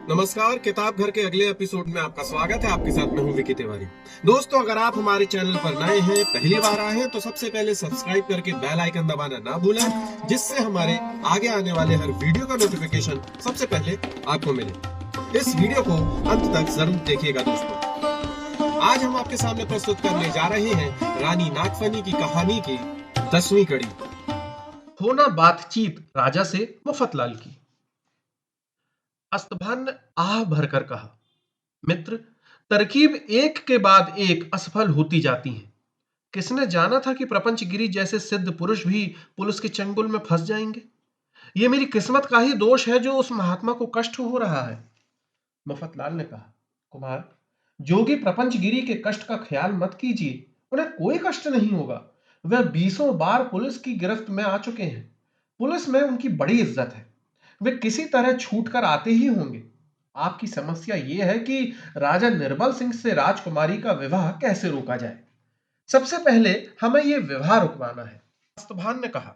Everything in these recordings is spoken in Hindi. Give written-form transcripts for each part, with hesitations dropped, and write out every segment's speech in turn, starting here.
नमस्कार। किताब घर के अगले एपिसोड में आपका स्वागत है। आपके साथ मैं हूं विकी तिवारी। दोस्तों, अगर आप हमारे चैनल पर नए हैं, पहली बार आए हैं, तो सबसे पहले सब्सक्राइब करके बेल आइकन दबाना ना भूलें, जिससे हमारे आगे आने वाले हर वीडियो का नोटिफिकेशन सबसे पहले आपको मिले। इस वीडियो को अंत तक जरूर देखिएगा। दोस्तों, आज हम आपके सामने प्रस्तुत करने जा रहे हैं रानी नागफनी की कहानी की 10वीं कड़ी। होना बातचीत राजा से मुफतलाल की। अस्तभान ने आह भरकर कहा, मित्र, तरकीब एक के बाद एक असफल होती जाती है। किसने जाना था कि प्रपंचगिरी जैसे सिद्ध पुरुष भी पुलिस के चंगुल में फंस जाएंगे। ये मेरी किस्मत का ही दोष है जो उस महात्मा को कष्ट हो रहा है। मुफतलाल ने कहा, कुमार, जोगी प्रपंचगिरी के कष्ट का ख्याल मत कीजिए। उन्हें कोई कष्ट नहीं होगा। वह बीसों बार पुलिस की गिरफ्त में आ चुके हैं। पुलिस में उनकी बड़ी इज्जत है। वे किसी तरह छूट कर आते ही होंगे। आपकी समस्या यह है कि राजा निर्बल सिंह से राजकुमारी का विवाह कैसे रोका जाए। सबसे पहले हमें यह विवाह रुकवाना है। अस्तभान ने कहा,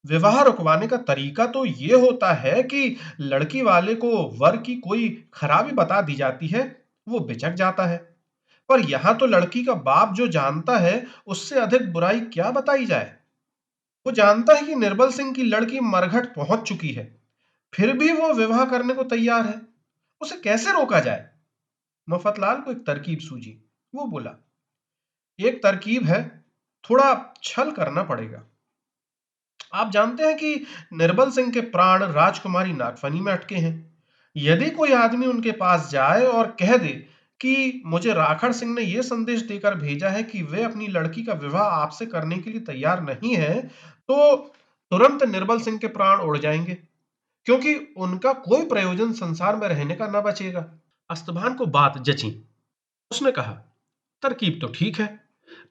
विवाह रुकवाने का तरीका तो यह होता है कि लड़की वाले को वर की कोई खराबी बता दी जाती है, वो बिचक जाता है। पर यहां तो लड़की का बाप जो जानता है, उससे अधिक बुराई क्या बताई जाए। वो जानता है कि निर्बल सिंह की लड़की मरघट पहुंच चुकी है, फिर भी वो विवाह करने को तैयार है। उसे कैसे रोका जाए। मफतलाल को एक तरकीब सूझी। वो बोला, एक तरकीब है, थोड़ा छल करना पड़ेगा। आप जानते हैं कि निर्बल सिंह के प्राण राजकुमारी नागफनी में अटके हैं। यदि कोई आदमी उनके पास जाए और कह दे कि मुझे राखड़ सिंह ने यह संदेश देकर भेजा है कि वे अपनी लड़की का विवाह आपसे करने के लिए तैयार नहीं है, तो तुरंत निर्बल सिंह के प्राण उड़ जाएंगे, क्योंकि उनका कोई प्रयोजन संसार में रहने का न बचेगा। अस्तभान को बात जची। उसने कहा, तरकीब तो ठीक है,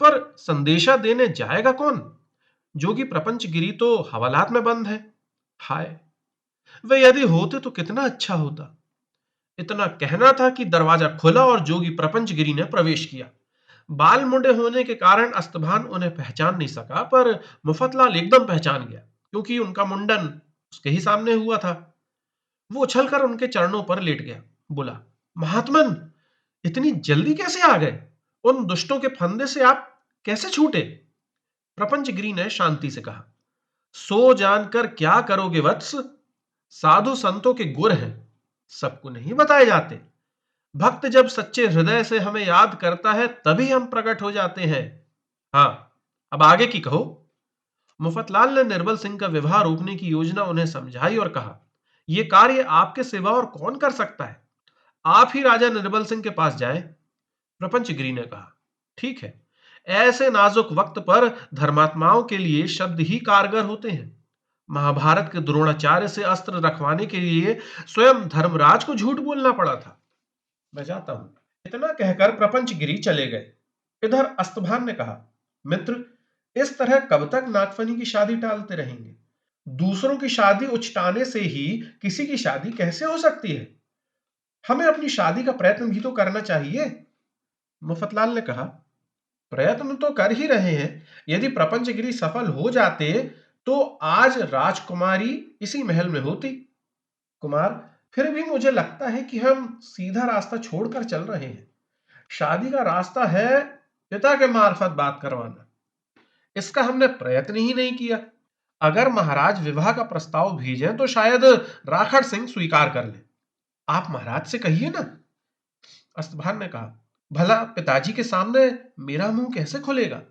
पर संदेशा देने जाएगा कौन। जोगी प्रपंचगिरी तो हवालात में बंद है। हाय, वे यदि होते तो कितना अच्छा होता। इतना कहना था कि दरवाजा खुला और जोगी प्रपंचगिरी ने प्रवेश किया। बाल मुंडे होने के कारण अस्तभान उन्हें पहचान नहीं सका, पर मुफतलाल एकदम पहचान गया, क्योंकि उनका मुंडन उसके ही सामने हुआ था। वो उछलकर उनके चरणों पर लेट गया। बोला, महात्मन, इतनी जल्दी कैसे आ गए। उन दुष्टों के फंदे से आप कैसे छूटे। प्रपंचगिरी ने शांति से कहा, सो जानकर क्या करोगे वत्स। साधु संतों के गुर हैं, सबको नहीं बताए जाते। भक्त जब सच्चे हृदय से हमें याद करता है, तभी हम प्रकट हो जाते हैं। हाँ, अब आगे की कहो। मुफतलाल ने निर्बल सिंह का विवाह रोकने की योजना उन्हें समझाई और कहा, यह कार्य आपके सिवा और कौन कर सकता है। आप ही राजा निर्बल सिंह के पास जाएं। प्रपंचगिरी ने कहा, ठीक है। ऐसे नाजुक वक्त पर धर्मात्माओं के लिए शब्द ही कारगर होते हैं। महाभारत के द्रोणाचार्य से अस्त्र रखवाने के लिए स्वयं धर्मराज को झूठ बोलना पड़ा था। मैं जाता हूं। इतना कहकर प्रपंचगिरी चले गए। इधर अस्तभान ने कहा, मित्र, इस तरह कब तक नागफनी की शादी टालते रहेंगे। दूसरों की शादी उचटाने से ही किसी की शादी कैसे हो सकती है। हमें अपनी शादी का प्रयत्न भी तो करना चाहिए। मुफतलाल ने कहा, प्रयत्न तो कर ही रहे हैं। यदि प्रपंचगिरी सफल हो जाते तो आज राजकुमारी इसी महल में होती। कुमार, फिर भी मुझे लगता है कि हम सीधा रास्ता छोड़कर चल रहे हैं। शादी का रास्ता है पिता के मार्फत बात करवाना। इसका हमने प्रयत्न ही नहीं किया। अगर महाराज विवाह का प्रस्ताव भेजें तो शायद राखड़ सिंह स्वीकार कर ले। आप महाराज से कहिए ना। अस्तभान ने कहा, भला पिताजी के सामने मेरा मुंह कैसे खुलेगा।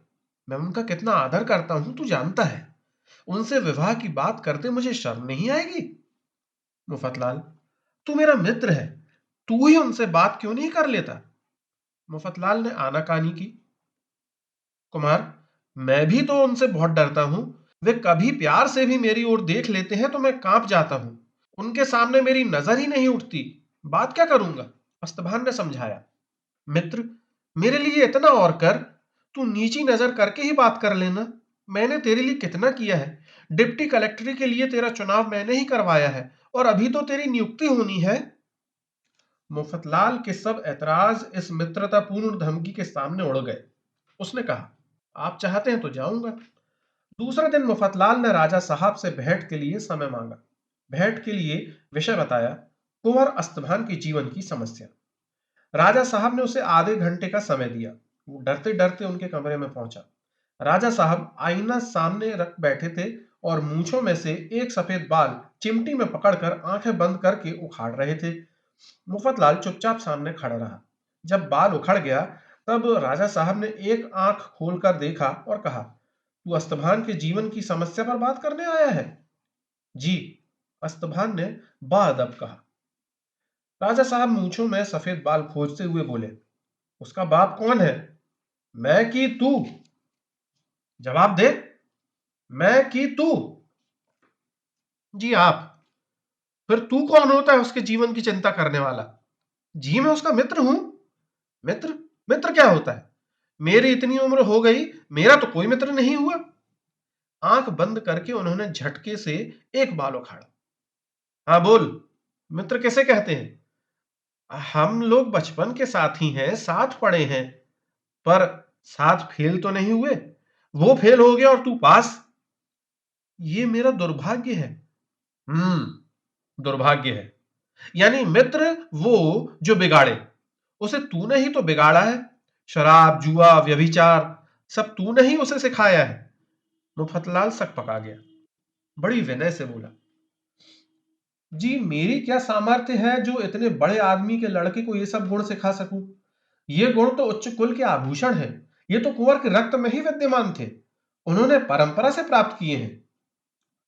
मैं उनका कितना आदर करता हूं, तू जानता है। उनसे विवाह की बात करते मुझे शर्म नहीं आएगी। मुफतलाल, तू मेरा मित्र है, तू ही उनसे बात क्यों नहीं कर लेता। मुफतलाल ने आनाकानी की। कुमार, मैं भी तो उनसे बहुत डरता हूं। वे कभी प्यार से भी मेरी ओर देख लेते हैं तो मैं कांप जाता हूं। उनके सामने मेरी नजर ही नहीं उठती। बात क्या करूंगा। अस्तभान ने समझाया, मित्र, मेरे लिए इतना और कर। तू नीची नजर करके ही बात कर लेना। मैंने तेरे लिए कितना किया है। डिप्टी कलेक्टरी के लिए तेरा चुनाव मैंने ही करवाया है, और अभी तो तेरी नियुक्ति होनी है। मुफतलाल के सब ऐतराज इस मित्रतापूर्ण धमकी के सामने उड़ गए। उसने कहा, आप चाहते हैं तो जाऊंगा। दूसरे दिन मुफतलाल ने राजा साहब से भेंट के लिए समय मांगा। भेंट के लिए विषय बताया। कुंवर अस्तभान के जीवन की समस्या। राजा साहब ने उसे आधे घंटे का समय दिया। वो डरते डरते उनके कमरे में पहुंचा। राजा साहब आईना सामने रख बैठे थे और मूंछों में से एक सफेद बाल चिमटी में पकड़कर आंखें बंद करके उखाड़ रहे थे। मुफतलाल चुपचाप सामने खड़ा रहा। जब बाल उखड़ गया तब राजा साहब ने एक आंख खोलकर देखा और कहा, तू अस्तभान के जीवन की समस्या पर बात करने आया है? जी, अस्तभान ने बाअदब कहा। राजा साहब मूंछों में सफेद बाल खोजते हुए बोले, उसका बाप कौन है? मैं कि तू? जवाब दे। मैं कि तू? जी आप। फिर तू कौन होता है उसके जीवन की चिंता करने वाला? जी मैं उसका मित्र हूं। मित्र? मित्र क्या होता है? मेरी इतनी उम्र हो गई, मेरा तो कोई मित्र नहीं हुआ। आंख बंद करके उन्होंने झटके से एक बाल उखाड़ा। हाँ बोल, मित्र किसे कहते हैं? हम लोग बचपन के साथी हैं, साथ पढ़े हैं, पर साथ फेल तो नहीं हुए। वो फेल हो गया और तू पास। ये मेरा दुर्भाग्य है। दुर्भाग्य है। यानी मित्र वो जो बिगाड़े, उसे तूने ही तो बिगाड़ा है। शराब, जुआ, व्यभिचार सब तूने ही उसे सिखाया है। मुफतलाल सक पका गया। बड़ी विनय से बोला, जी मेरी क्या सामर्थ्य है जो इतने बड़े आदमी के लड़के को ये सब गुण सिखा सकूं? ये गुण तो उच्च कुल के आभूषण हैं। ये तो कुंवर के रक्त में ही विद्यमान थे। उन्होंने परंपरा से प्राप्त किए हैं।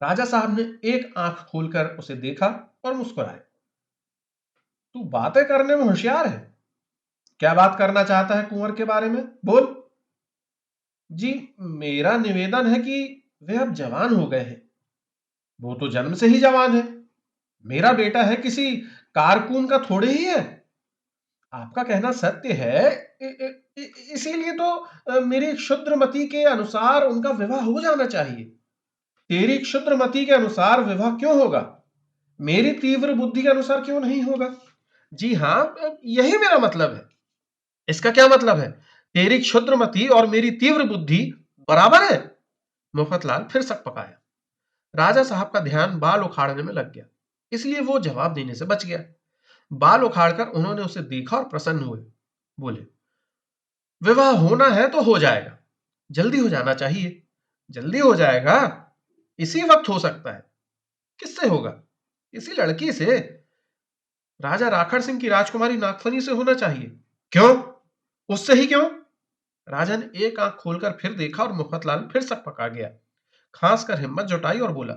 राजा साहब ने एक आंख खोलकर उसे देखा और मुस्कुराए। तू बातें करने में होशियार है। क्या बात करना चाहता है कुंवर के बारे में? बोल। जी मेरा निवेदन है कि वे अब जवान हो गए हैं। वो तो जन्म से ही जवान है। मेरा बेटा है, किसी कारकुन का थोड़े ही है। आपका कहना सत्य है। इसीलिए तो मेरी क्षुद्रमति के अनुसार उनका विवाह हो जाना चाहिए। तेरी क्षुद्रमति के अनुसार विवाह क्यों होगा? मेरी तीव्र बुद्धि के अनुसार क्यों नहीं होगा? जी हां, यही मेरा मतलब है। इसका क्या मतलब है? तेरी क्षुद्रमति और मेरी तीव्र बुद्धि बराबर है। मुफतलाल फिर सक पकाया। राजा साहब का ध्यान बाल उखाड़ने में लग गया, इसलिए वो जवाब देने से बच गया। बाल उखाड़कर उन्होंने उसे देखा और प्रसन्न हुए। बोले, विवाह होना है तो हो जाएगा। जल्दी हो जाना चाहिए। जल्दी हो जाएगा? इसी वक्त हो सकता है। किससे होगा? इसी लड़की से। राजा राखड़ सिंह की राजकुमारी नागफनी से होना चाहिए। क्यों? उससे ही क्यों? राजा ने एक आंख खोलकर फिर देखा और मुफतलाल फिर सक पका गया। खांस कर हिम्मत जुटाई और बोला,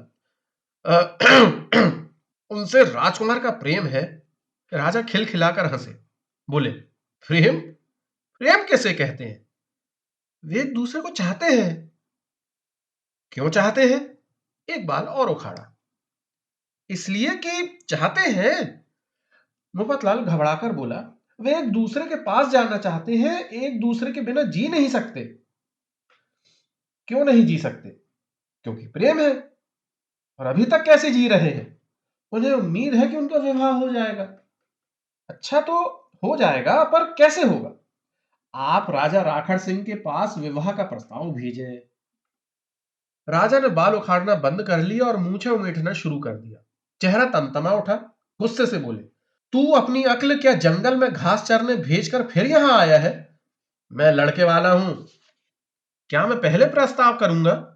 उनसे राजकुमार का प्रेम है। राजा खिलखिलाकर हंसे। बोले, प्रेम? प्रेम कैसे कहते हैं? वे एक दूसरे को चाहते हैं। क्यों चाहते हैं? एक बाल और उखाड़ा। इसलिए कि चाहते हैं। मुफतलाल घबराकर बोला, वे एक दूसरे के पास जाना चाहते हैं। एक दूसरे के बिना जी नहीं सकते। क्यों नहीं जी सकते? क्योंकि प्रेम है। और अभी तक कैसे जी रहे हैं? उन्हें उम्मीद है कि उनका विवाह हो जाएगा। अच्छा तो हो जाएगा, पर कैसे होगा? आप राजा राखड़ सिंह के पास विवाह का प्रस्ताव भेजें। राजा ने बाल उखाड़ना बंद कर लिया और मूछें उमेटना शुरू कर दिया। चेहरा तमतमा उठा। गुस्से से बोले, तू अपनी अक्ल क्या जंगल में घास चरने भेजकर फिर यहां आया है? मैं लड़के वाला हूं। क्या मैं पहले प्रस्ताव करूंगा?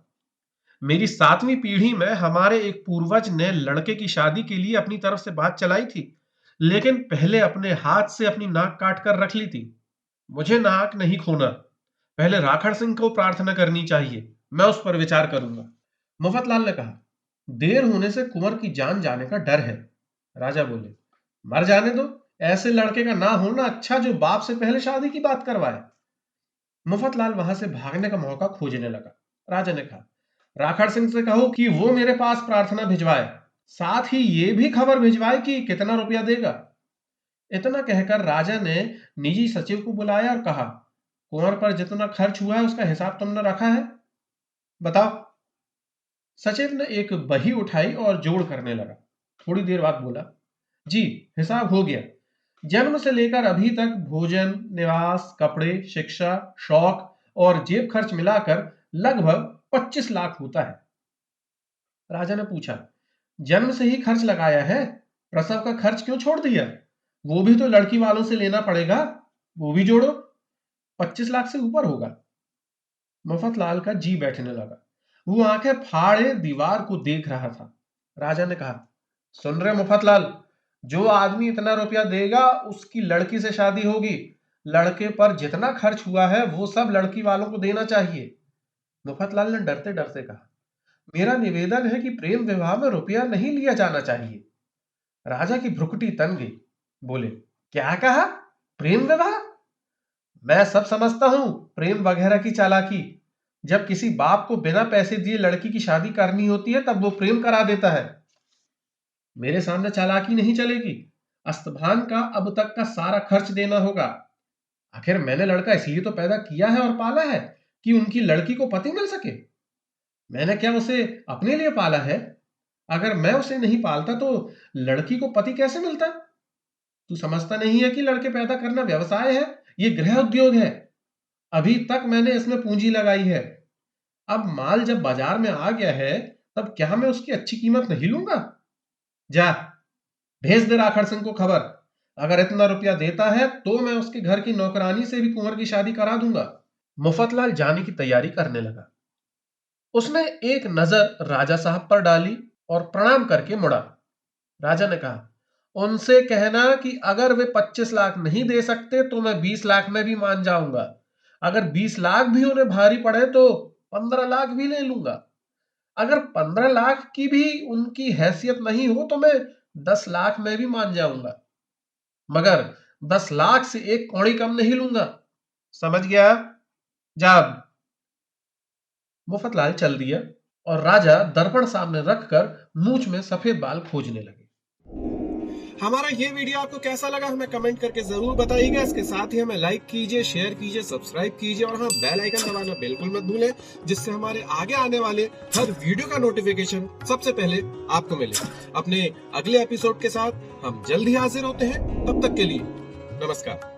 मेरी 7वीं पीढ़ी में हमारे एक पूर्वज ने लड़के की शादी के लिए अपनी तरफ से बात चलाई थी, लेकिन पहले अपने हाथ से अपनी नाक काट कर रख ली थी। मुझे नाक नहीं खोना। पहले राखड़ सिंह को प्रार्थना करनी चाहिए। मैं उस पर विचार करूंगा। मुफतलाल ने कहा, देर होने से कुंवर की जान जाने का डर है। राजा बोले, मर जाने दो। ऐसे लड़के का ना होना अच्छा जो बाप से पहले शादी की बात करवाए। मुफतलाल वहां से भागने का मौका खोजने लगा। राजा ने कहा, राखड़ सिंह से कहो कि वो मेरे पास प्रार्थना भिजवाए। साथ ही ये भी खबर भिजवाए कि कितना रुपया देगा। इतना कहकर राजा ने निजी सचिव को बुलाया और कहा, कुंवर पर जितना खर्च हुआ है उसका हिसाब तुमने रखा है? बताओ। सचिव ने एक बही उठाई और जोड़ करने लगा। थोड़ी देर बाद बोला, जी हिसाब हो गया। जन्म से लेकर अभी तक भोजन, निवास, कपड़े, शिक्षा, शौक और जेब खर्च मिलाकर लगभग 25 लाख होता है। राजा ने पूछा, जन्म से ही खर्च लगाया है प्रसव का खर्च क्यों छोड़ दिया? वो भी तो लड़की वालों से लेना पड़ेगा, वो भी जोड़ो, 25 लाख से ऊपर होगा। मफतलाल का जी बैठने लगा। वो आंखें फाड़े दीवार को देख रहा था। राजा ने कहा, सुन रहे मुफतलाल, जो आदमी इतना रुपया देगा उसकी लड़की से शादी होगी। लड़के पर जितना खर्च हुआ है वो सब लड़की वालों को देना चाहिए। मुफतलाल ने डरते डरते कहा, मेरा निवेदन है कि प्रेम विवाह में रुपया नहीं लिया जाना चाहिए। राजा की भ्रुकुटी तन गई। बोले, क्या कहा? प्रेम विवाह? मैं सब समझता हूं, प्रेम वगैरह की चालाकी। जब किसी बाप को बिना पैसे दिए लड़की की शादी करनी होती है तब वो प्रेम करा देता है। मेरे सामने चालाकी नहीं चलेगी। अस्तभान का अब तक का सारा खर्च देना होगा। आखिर मैंने लड़का इसलिए तो पैदा किया है और पाला है कि उनकी लड़की को पति मिल सके। मैंने क्या उसे अपने लिए पाला है? अगर मैं उसे नहीं पालता तो लड़की को पति कैसे मिलता? तू समझता नहीं है कि लड़के पैदा करना व्यवसाय है, ये गृह उद्योग है। अभी तक मैंने इसमें पूंजी लगाई है। अब माल जब बाजार में आ गया है तब क्या मैं उसकी अच्छी कीमत नहीं लूंगा? जा भेज दे राखड़ सिंह को खबर। अगर इतना रुपया देता है तो मैं उसके घर की नौकरानी से भी कुंवर की शादी करा दूंगा। मुफतलाल जाने की तैयारी करने लगा। उसने एक नजर राजा साहब पर डाली और प्रणाम करके मुड़ा। राजा ने कहा, उनसे कहना कि अगर वे 25 लाख नहीं दे सकते तो मैं 20 लाख में भी मान जाऊंगा। अगर 20 लाख भी उन्हें भारी पड़े तो 15 लाख भी ले लूंगा। अगर 15 लाख की भी उनकी हैसियत नहीं हो तो मैं 10 लाख में भी मान जाऊंगा, मगर 10 लाख से एक कौड़ी कम नहीं लूंगा। समझ गया? जा। मुफतलाल चल दिया और राजा दर्पण सामने रखकर मूंछ में सफेद बाल खोजने लगे। हमारा ये वीडियो आपको कैसा लगा हमें कमेंट करके जरूर बताइएगा। इसके साथ ही हमें लाइक कीजिए, शेयर कीजिए, सब्सक्राइब कीजिए और हाँ, बेल आइकन दबाना बिल्कुल मत भूलें, जिससे हमारे आगे आने वाले हर वीडियो का नोटिफिकेशन सबसे पहले आपको मिले। अपने अगले एपिसोड के साथ हम जल्द ही हाजिर होते हैं। तब तक के लिए नमस्कार।